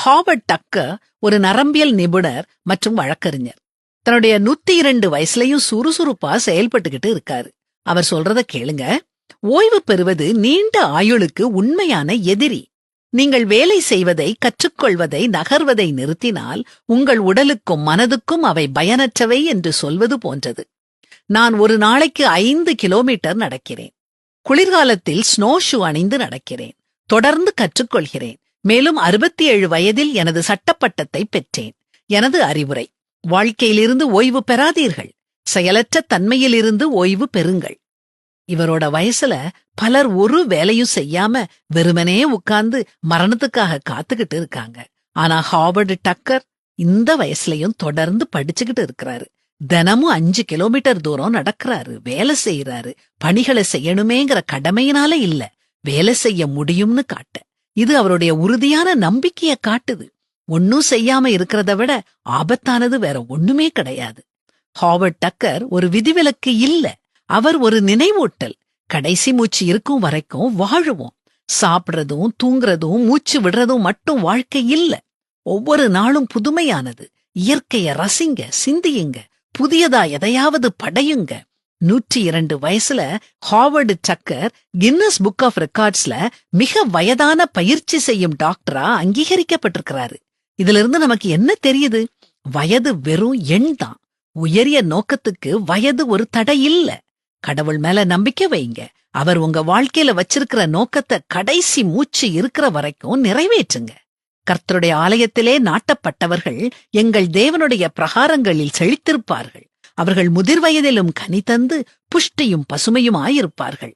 Howard டக்கர் ஒரு நரம்பியல் நிபுணர் மற்றும் வழக்கறிஞர். தன்னுடைய 102 வயசுலயும் சுறுசுறுப்பா செயல்பட்டுக்கிட்டு இருக்காரு. அவர் சொல்றத கேளுங்க. ஓய்வு பெறுவது நீண்ட ஆயுளுக்கு உண்மையான எதிரி. நீங்கள் வேலை செய்வதை, கற்றுக்கொள்வதை, நகர்வதை நிறுத்தினால் உங்கள் உடலுக்கும் மனதுக்கும் அவை பயனற்றவை என்று சொல்வது போன்றது. நான் ஒரு நாளைக்கு 5 கிலோமீட்டர் நடக்கிறேன். குளிர்காலத்தில் ஸ்னோ ஷூ அணிந்து நடக்கிறேன். தொடர்ந்து கற்றுக்கொள்கிறேன். மேலும் 67 வயதில் எனது சட்டப்பட்டத்தை பெற்றேன். எனது அறிவுரை: வாழ்க்கையிலிருந்து ஓய்வு பெறாதீர்கள். செயலற்ற தன்மையிலிருந்து ஓய்வு பெறுங்கள். இவரோட வயசுல பலர் ஒரு வேலையும் செய்யாம வெறுமனே உட்கார்ந்து மரணத்துக்காக காத்துக்கிட்டு இருக்காங்க. ஆனா ஹாவர்ட் டக்கர் இந்த வயசுலயும் தொடர்ந்து படிச்சுக்கிட்டு இருக்கிறாரு. தினமும் 5 கிலோமீட்டர் தூரம் நடக்கிறாரு, வேலை செய்யறாரு. பணிகளை செய்யணுமேங்கிற கடமையினால இல்ல, வேலை செய்ய முடியும்னு காட்ட. இது அவருடைய உறுதியான நம்பிக்கைய காட்டுது. ஒன்னும் செய்யாம இருக்கிறத விட ஆபத்தானது வேற ஒண்ணுமே கிடையாது. ஹாவர்ட் டக்கர் ஒரு விதிவிலக்கு இல்ல, அவர் ஒரு நினைவூட்டல். கடைசி மூச்சு இருக்கும் வரைக்கும் வாழுவோம். சாப்பிடுறதும் தூங்குறதும் மூச்சு விடுறதும் மட்டும் வாழ்க்கை இல்ல. ஒவ்வொரு நாளும் புதுமையானது. இயற்கைய ரசிங்க, சிந்தியுங்க, புதியதா எதையாவது படையுங்க. 102 வயசுல Howard Tucker Guinness book of ரெக்கார்ட்ஸ்ல மிக வயதான பயிற்சி செய்யும் டாக்டரா அங்கீகரிக்கப்பட்டிருக்கிறாரு. இதுல இருந்து நமக்கு என்ன தெரியுது? வயது வெறும் எண் தான். உயரிய நோக்கத்துக்கு வயது ஒரு தடை இல்ல. கடவுள் மேல நம்பிக்கை வைங்க. அவர் உங்க வாழ்க்கையில வச்சிருக்கிற நோக்கத்தை கடைசி மூச்சு இருக்கிற வரைக்கும் நிறைவேற்றுங்க. கர்த்தருடைய ஆலயத்திலே நாட்டப்பட்டவர்கள் எங்கள் தேவனுடைய பிரகாரங்களில் செழித்திருப்பார்கள். அவர்கள் முதிர் வயதிலும் கனி தந்து புஷ்டியும் பசுமையுமாயிருப்பார்கள்.